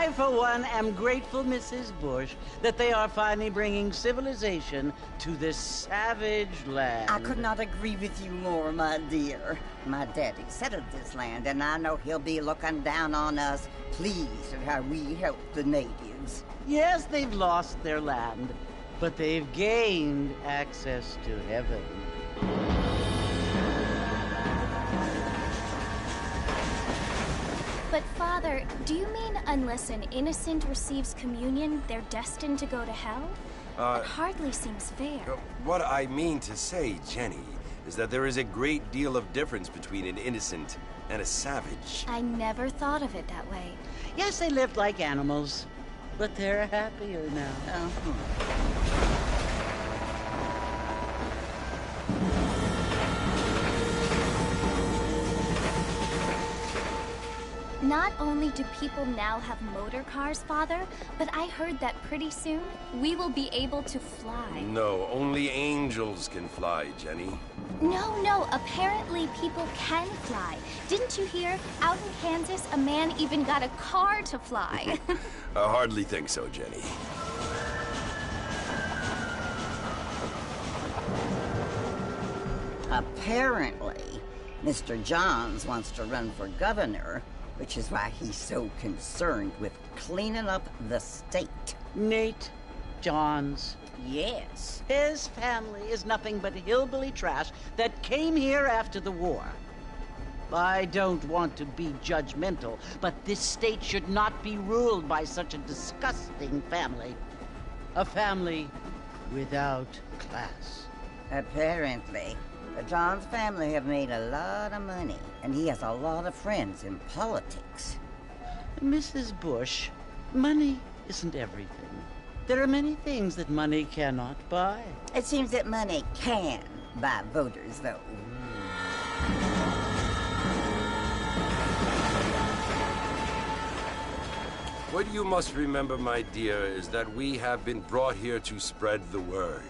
I, for one, am grateful, Mrs. Bush, that they are finally bringing civilization to this savage land. I could not agree with you more, my dear. My daddy settled this land, and I know he'll be looking down on us, pleased at how we help the natives. Yes, they've lost their land, but they've gained access to heaven. But, Father, do you mean unless an innocent receives communion, they're destined to go to hell? That hardly seems fair. What I mean to say, Jenny, is that there is a great deal of difference between an innocent and a savage. I never thought of it that way. Yes, they lived like animals, but they're happier now. Not only do people now have motor cars, Father, but I heard that pretty soon we will be able to fly. No, only angels can fly, Jenny. No, apparently people can fly. Didn't you hear? Out in Kansas, a man even got a car to fly. I hardly think so, Jenny. Apparently, Mr. Johns wants to run for governor, which is why he's so concerned with cleaning up the state. Nate Johns. Yes. His family is nothing but hillbilly trash that came here after the war. I don't want to be judgmental, but this state should not be ruled by such a disgusting family. A family without class. Apparently, the Johns family have made a lot of money, and he has a lot of friends in politics. Mrs. Bush, money isn't everything. There are many things that money cannot buy. It seems that money can buy voters, though. What you must remember, my dear, is that we have been brought here to spread the word.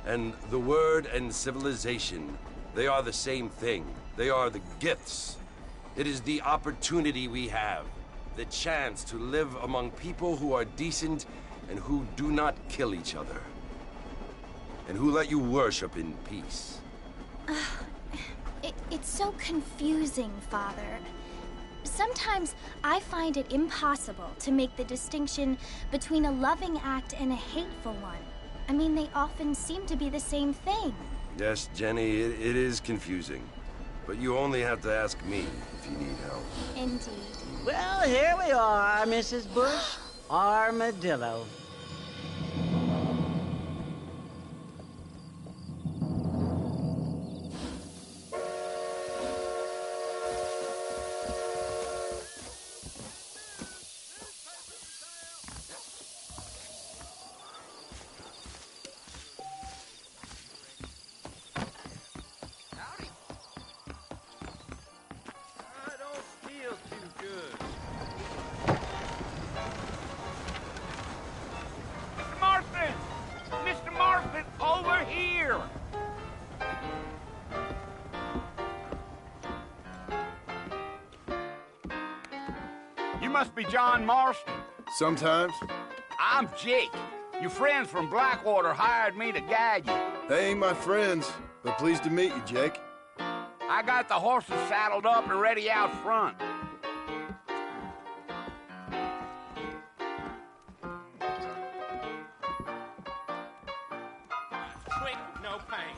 And the word and civilization, they are the same thing. They are the gifts. It is the opportunity we have, the chance to live among people who are decent and who do not kill each other, and who let you worship in peace. It's so confusing, Father. Sometimes I find it impossible to make the distinction between a loving act and a hateful one. I mean, they often seem to be the same thing. Yes, Jenny, it is confusing. But you only have to ask me if you need help. Indeed. Well, here we are, Mrs. Bush. Armadillo. You must be John Marston. Sometimes. I'm Jake. Your friends from Blackwater hired me to guide you. They ain't my friends, but pleased to meet you, Jake. I got the horses saddled up and ready out front. Quick, no pain.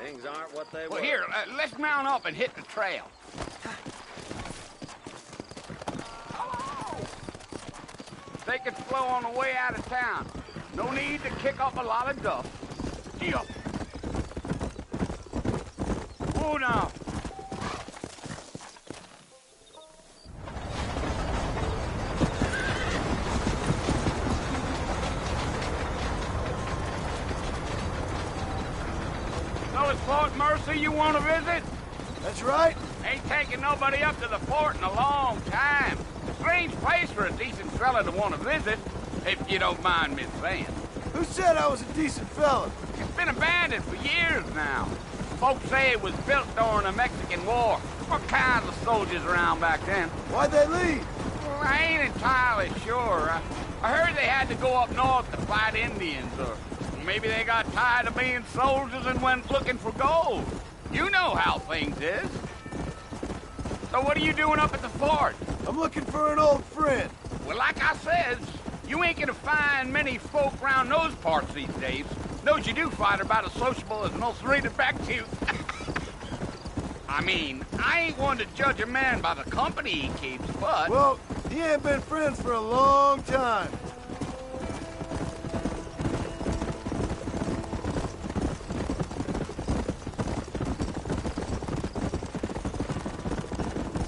Things aren't what they were. Well, here, let's mount up and hit the trail. Take it slow on the way out of town. No need to kick up a lot of dust. Yeah. Whoa now. So it's Fort Mercy you want to visit? That's right. Ain't taking nobody up to the fort in a long time. Strange place for a decent fella to want to visit, if you don't mind me saying. Who said I was a decent fella? It's been abandoned for years now. Folks say it was built during the Mexican War. What kinds of soldiers around back then? Why'd they leave? Well, I ain't entirely sure. I heard they had to go up north to fight Indians, or maybe they got tired of being soldiers and went looking for gold. You know how things is. So what are you doing up at the fort? I'm looking for an old friend. Well, like I says, you ain't gonna find many folk round those parts these days. Those you do find are about as sociable as an ulcerated back tooth. I mean, I ain't one to judge a man by the company he keeps, but... Well, he ain't been friends for a long time.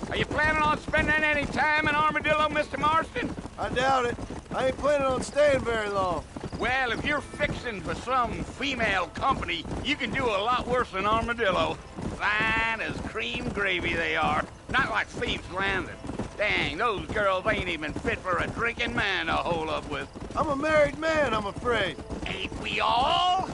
Are you planning on spending any time in Armadillo, Mr. Marston? I doubt it. I ain't planning on staying very long. Well, if you're fixing for some female company, you can do a lot worse than Armadillo. Fine as cream gravy they are. Not like Thieves Landing. Dang, those girls ain't even fit for a drinking man to hole up with. I'm a married man, I'm afraid. Ain't we all?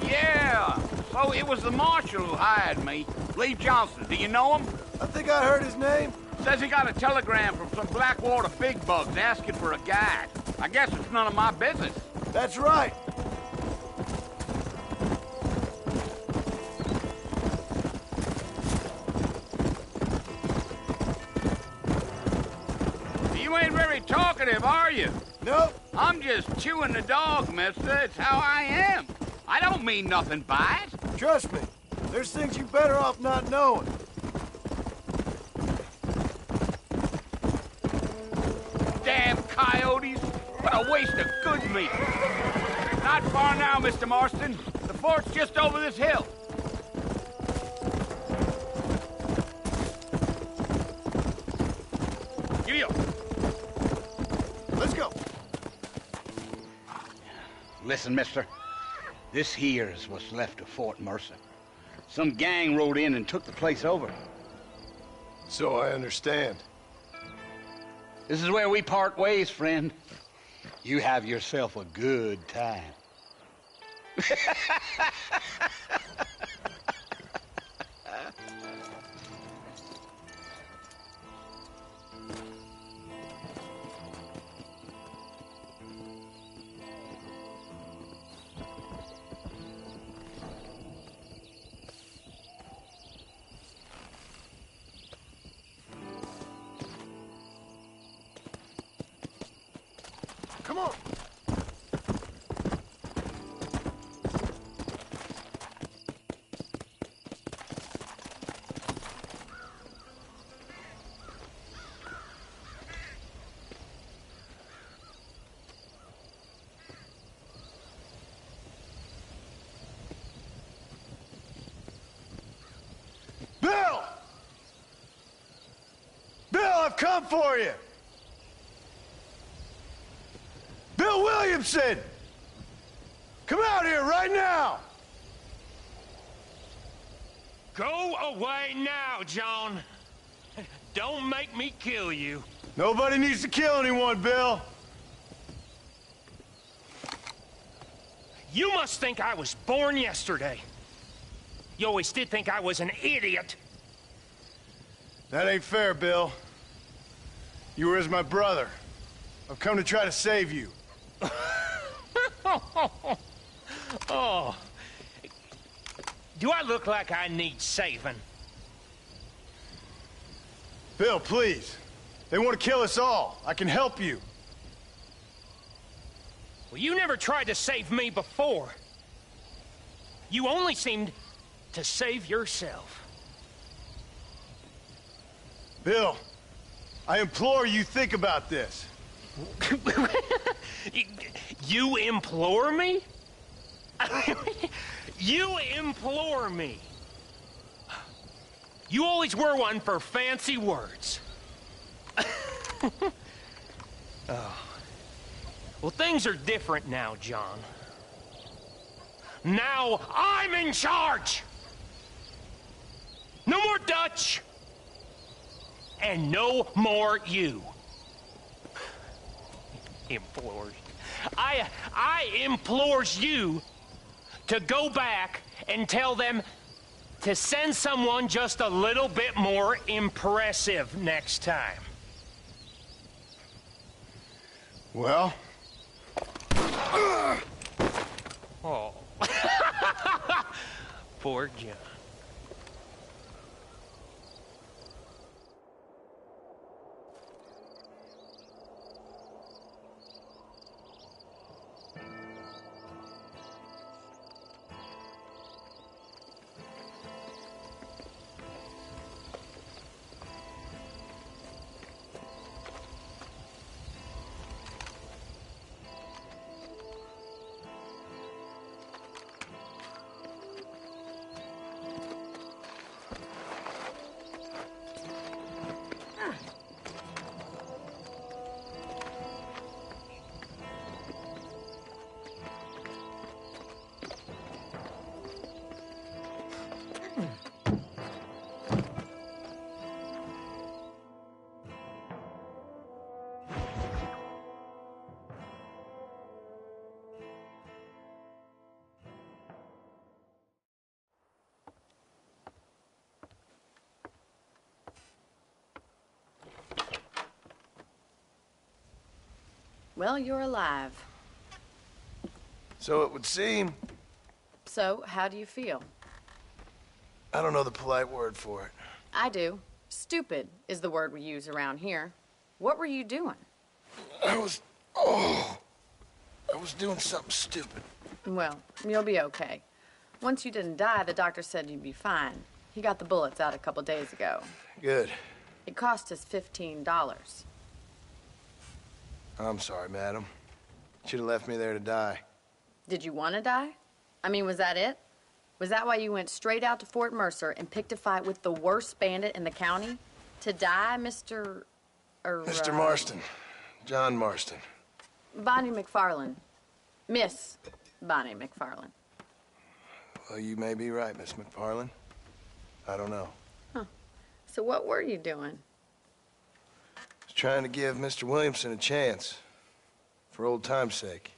Yeah, so it was the marshal who hired me. Lee Johnson, do you know him? I think I heard his name. Says he got a telegram from some Blackwater big bugs asking for a guide. I guess it's none of my business. That's right. You ain't very talkative, are you? Nope. I'm just chewing the dog, mister. It's how I am. I don't mean nothing by it. Trust me. There's things you better off not knowing. Damn coyotes. What a waste of good meat. Not far now, Mr. Marston. The fort's just over this hill. Giddy up. Let's go. Listen, mister. This here is what's left of Fort Mercer. Some gang rode in and took the place over. So I understand. This is where we part ways, friend. You have yourself a good time. Come on. Bill! Bill, I've come for you! Bill Williamson! Come out here right now! Go away now, John. Don't make me kill you. Nobody needs to kill anyone, Bill. You must think I was born yesterday. You always did think I was an idiot. That ain't fair, Bill. You were as my brother. I've come to try to save you. Oh. Do I look like I need saving? Bill, please. They want to kill us all. I can help you. Well, you never tried to save me before. You only seemed to save yourself. Bill, I implore you think about this. You implore me? You implore me? You always were one for fancy words. Oh. Well, things are different now, John. Now I'm in charge! No more Dutch! And no more you. Implores. I implores you to go back and tell them to send someone just a little bit more impressive next time. Well? Oh. Poor John. Well, you're alive. So it would seem. So, how do you feel? I don't know the polite word for it. I do. Stupid is the word we use around here. What were you doing? I was doing something stupid. Well, you'll be okay. Once you didn't die, the doctor said you'd be fine. He got the bullets out a couple days ago. Good. It cost us $15. I'm sorry, madam. Should have left me there to die. Did you want to die? I mean, was that it? Was that why you went straight out to Fort Mercer and picked a fight with the worst bandit in the county? To die, Mr. Mr. Marston. John Marston. Bonnie McFarland. Miss Bonnie McFarland. Well, you may be right, Miss McFarland. I don't know. Huh. So what were you doing? I was trying to give Mr. Williamson a chance. For old time's sake.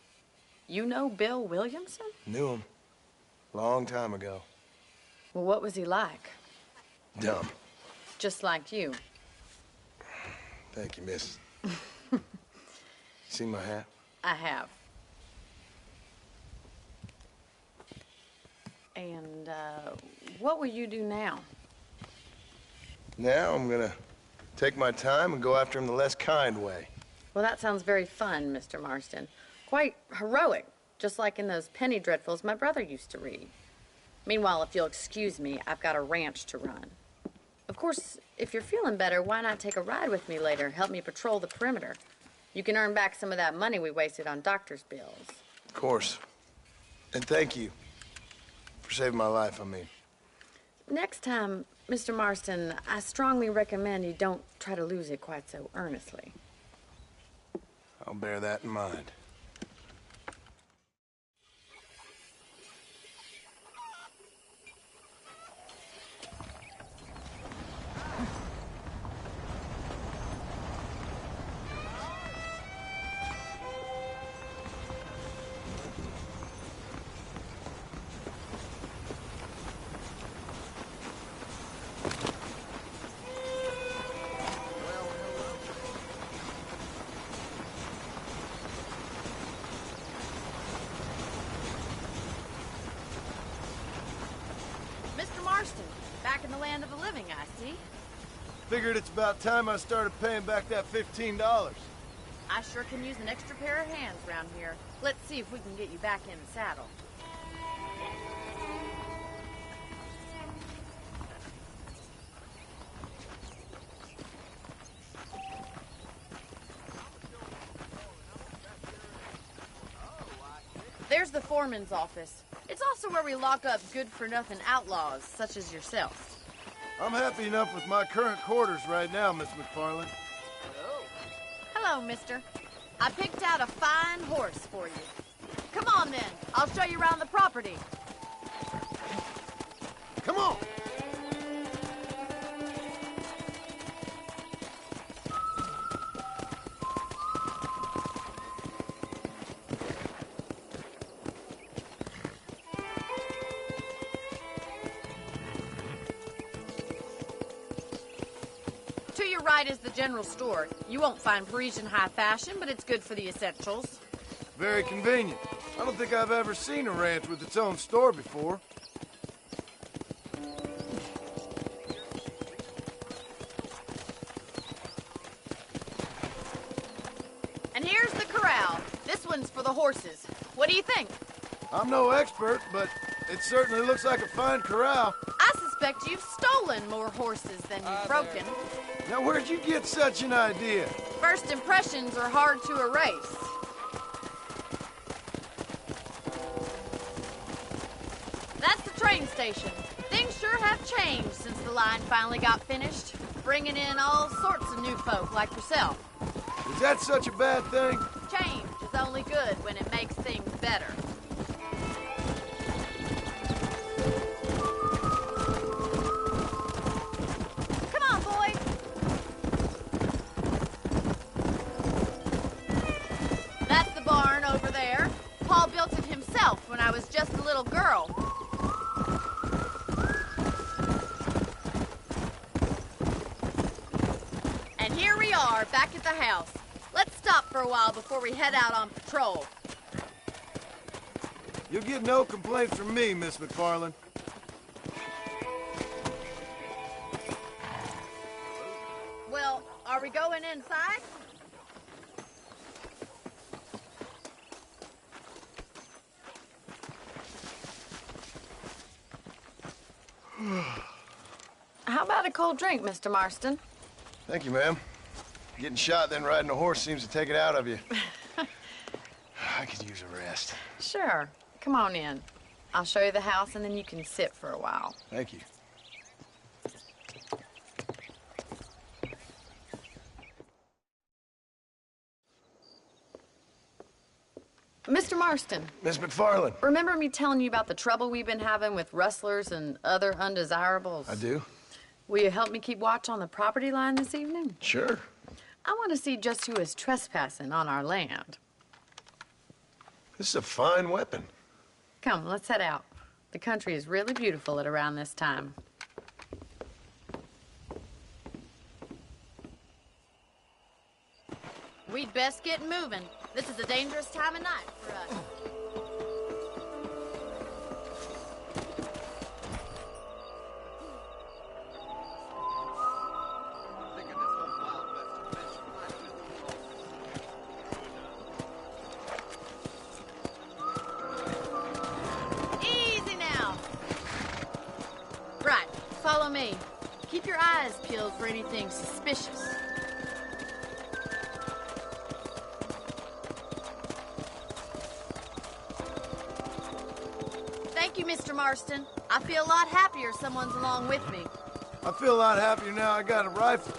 You know Bill Williamson? Knew him. Long time ago. Well, what was he like? Dumb. Just like you. Thank you, miss. See my hat? I have. And, what will you do now? Now I'm gonna take my time and go after him the less kind way. Well, that sounds very fun, Mr. Marston. Quite heroic, just like in those penny dreadfuls my brother used to read. Meanwhile, if you'll excuse me, I've got a ranch to run. Of course, if you're feeling better, why not take a ride with me later? Help me patrol the perimeter. You can earn back some of that money we wasted on doctor's bills. Of course. And thank you for saving my life, I mean. Next time, Mr. Marston, I strongly recommend you don't try to lose it quite so earnestly. I'll bear that in mind. Back in the land of the living, I see. Figured it's about time I started paying back that $15. I sure can use an extra pair of hands around here. Let's see if we can get you back in the saddle. There's the foreman's office. It's also where we lock up good-for-nothing outlaws, such as yourself. I'm happy enough with my current quarters right now, Miss McFarland. Hello, mister. I picked out a fine horse for you. Come on, then. I'll show you around the property. Come on! To your right is the general store. You won't find Parisian high fashion, but it's good for the essentials. Very convenient. I don't think I've ever seen a ranch with its own store before. And here's the corral. This one's for the horses. What do you think? I'm no expert, but it certainly looks like a fine corral. I suspect you've stolen more horses than you've broken. Now, where'd you get such an idea? First impressions are hard to erase. That's the train station. Things sure have changed since the line finally got finished, bringing in all sorts of new folk like yourself. Is that such a bad thing? Change is only good when it makes things better. Come on, boy. That's the barn over there. Paul built it himself when I was just a little girl. And here we are, back at the house. Let's stop for a while before we head out on patrol. You'll get no complaints from me, Miss McFarland. Well, are we going inside? How about a cold drink, Mr. Marston? Thank you, ma'am. Getting shot, then riding a horse seems to take it out of you. I could use a rest. Sure. Come on in. I'll show you the house, and then you can sit for a while. Thank you. Mr. Marston, Miss McFarland. remember me telling you about the trouble we've been having with rustlers and other undesirables? I do. Will you help me keep watch on the property line this evening? Sure. I want to see just who is trespassing on our land. This is a fine weapon. Come, let's head out. The country is really beautiful at around this time. We'd best get moving. This is a dangerous time of night for us. Easy now. Right, follow me. Keep your eyes peeled for anything suspicious. Thank you, Mr. Marston. I feel a lot happier someone's along with me. I feel a lot happier now I got a rifle.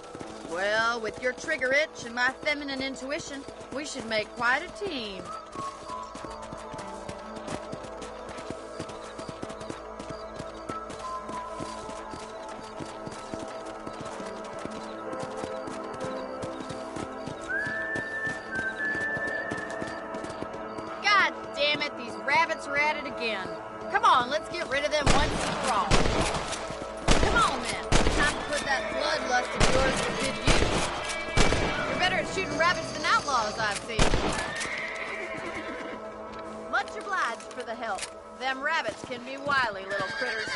Well, with your trigger itch and my feminine intuition, we should make quite a team. God damn it, these rabbits are at it again. Come on, let's get rid of them once and for all. Come on, then. Time to put that bloodlust of yours to good use. You're better at shooting rabbits than outlaws, I've seen. Much obliged for the help. Them rabbits can be wily little critters.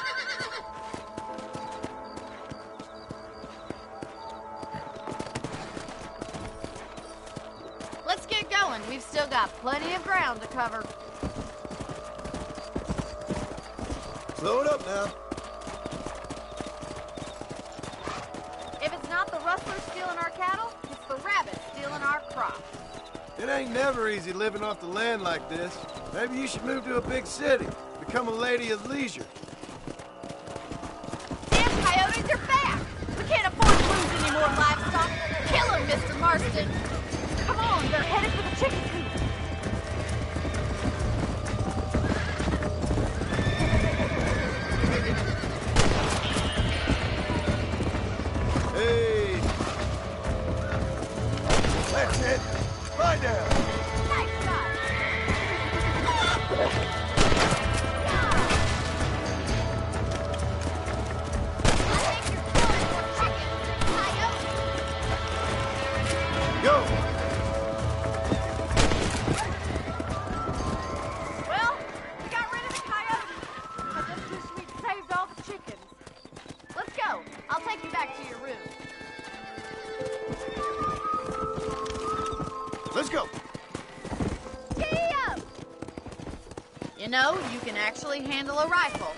Let's get going. We've still got plenty of ground to cover. Slow it up now. If it's not the rustlers stealing our cattle, it's the rabbits stealing our crops. It ain't never easy living off the land like this. Maybe you should move to a big city. Become a lady of leisure. Damn coyotes are back! We can't afford to lose any more livestock. Kill them, Mr. Marston! Come on, they're headed for the chicken coop. know you can actually handle a rifle.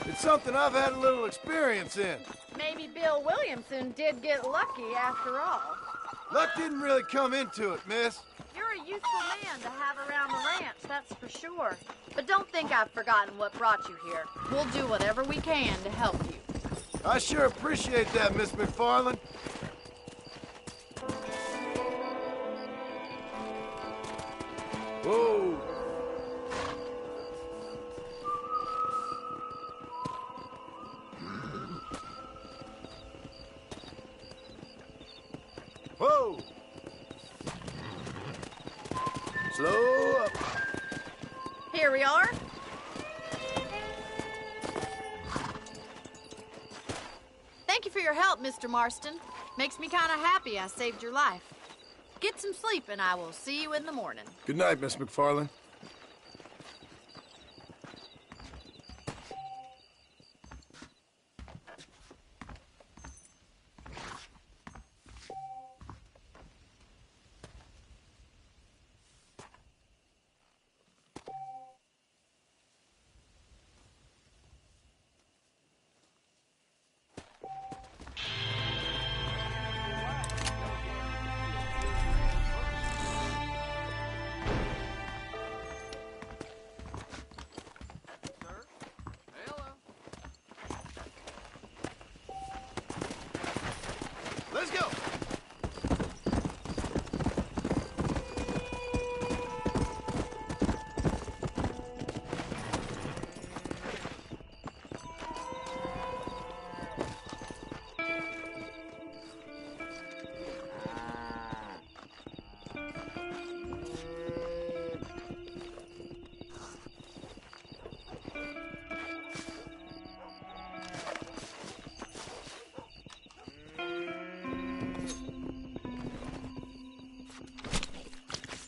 It's something I've had a little experience in. Maybe Bill Williamson did get lucky after all. Luck didn't really come into it, miss. You're a useful man to have around the ranch, that's for sure. But don't think I've forgotten what brought you here. We'll do whatever we can to help you. I sure appreciate that, Miss McFarland. Whoa. Whoa. Slow up. Here we are. Thank you for your help, Mr. Marston. Makes me kind of happy I saved your life. Get some sleep, and I will see you in the morning. Good night, Miss McFarland. Let's go!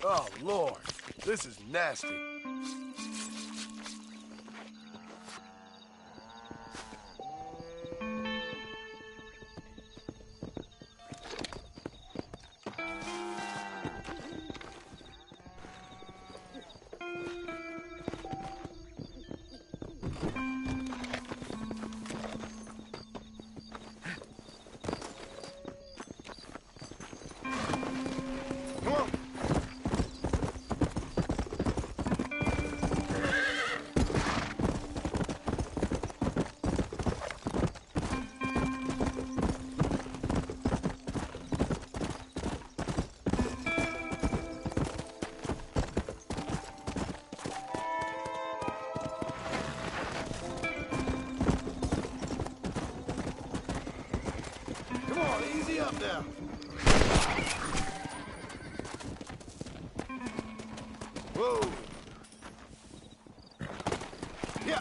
Oh, Lord. This is nasty. Come on. Come on, easy up now. Whoa. Yeah.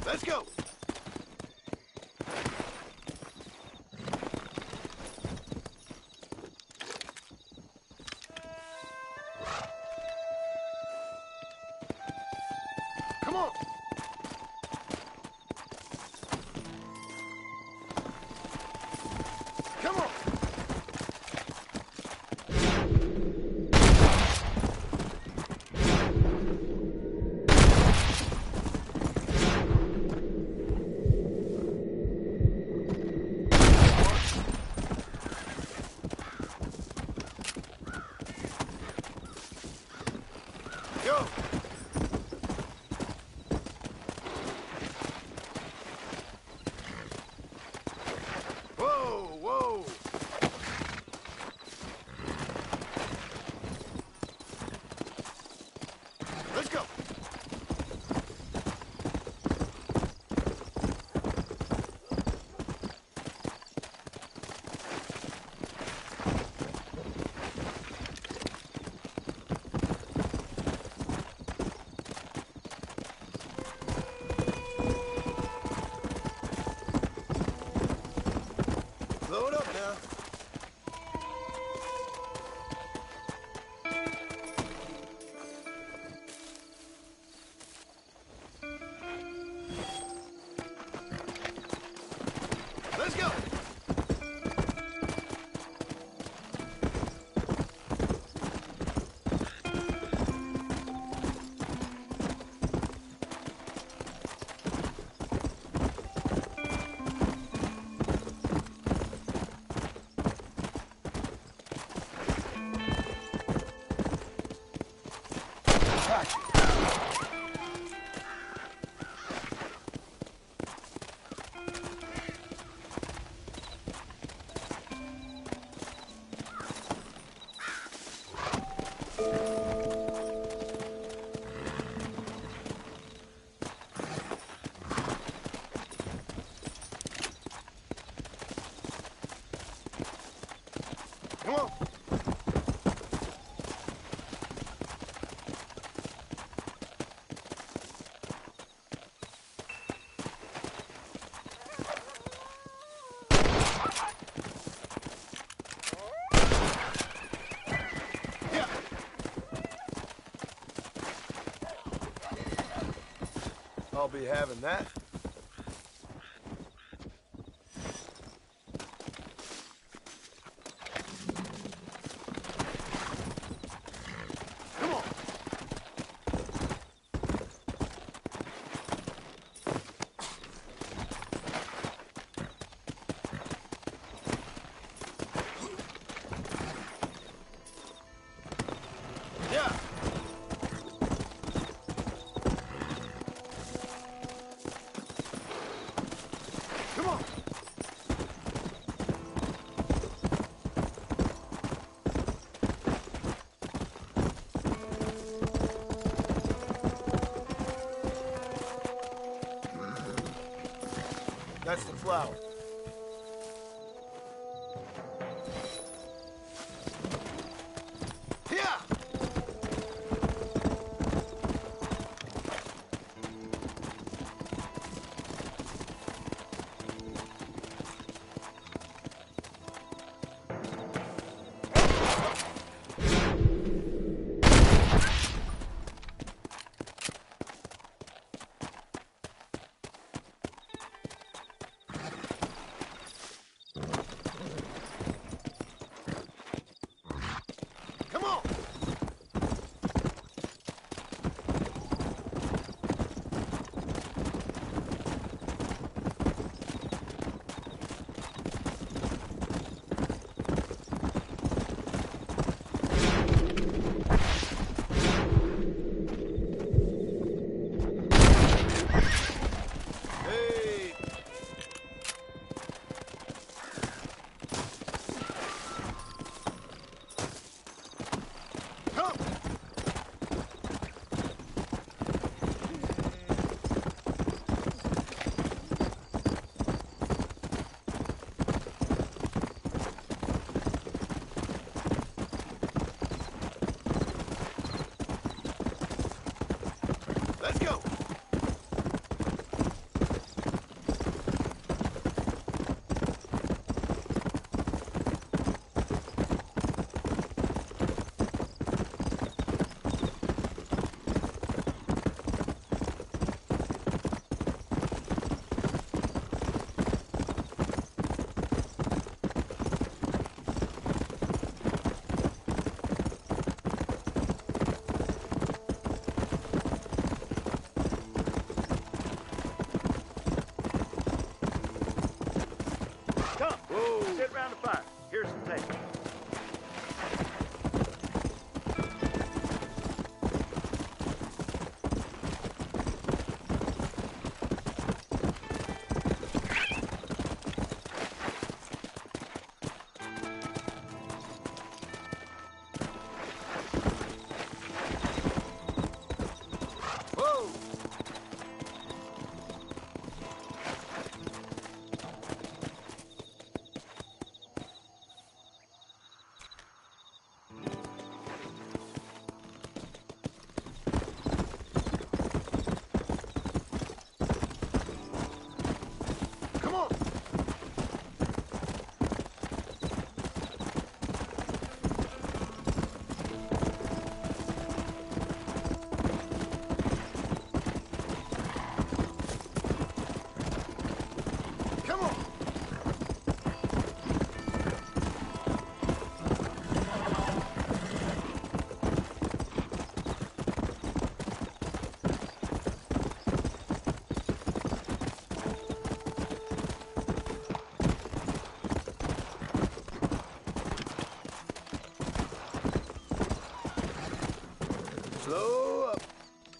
Let's go! Come on! Come on! Go! Whoa, whoa! Let's go! Load up now. Let's go. Come on. Yeah. I'll be having that. Come on. Yeah. Come on. That's the flower. Yeah.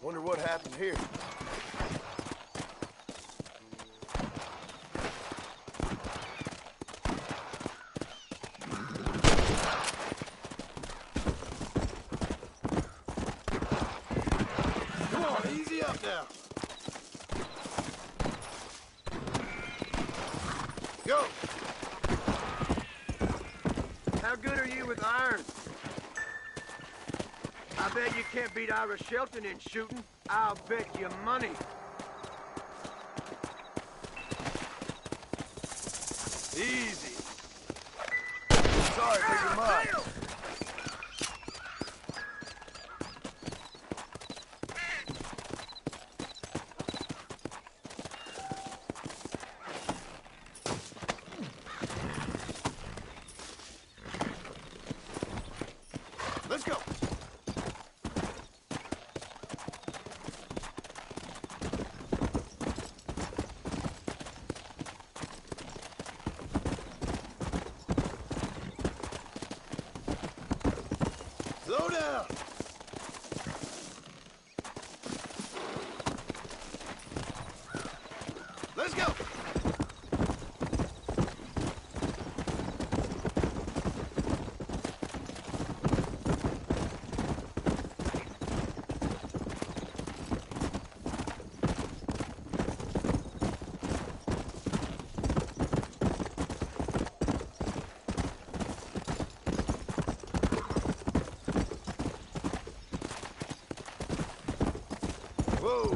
Wonder what happened here. Come on, easy up now. Go. How good are you with iron? I bet you can't beat Ira Shelton in shooting. I'll bet you money. Easy. Sorry for your mud. Let's go. Slow down. Let's go. Whoa.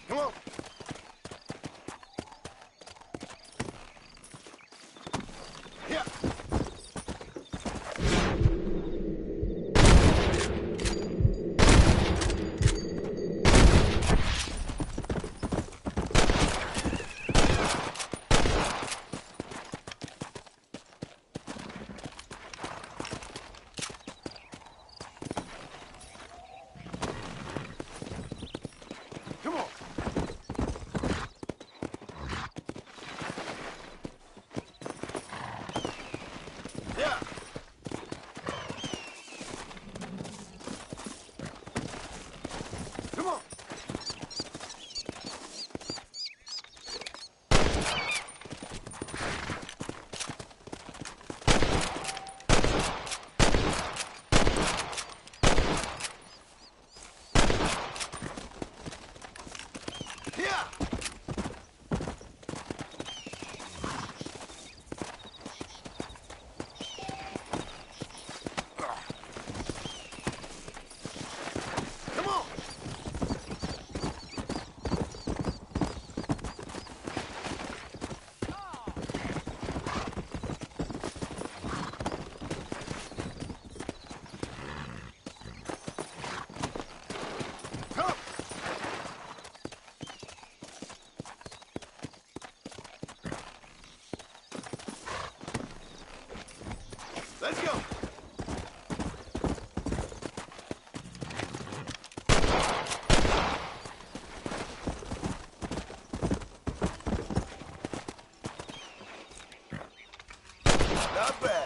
Come on. Yeah. Come on. Yeah. Come on. Yeah. Come on. Come. Let's go. Not bad.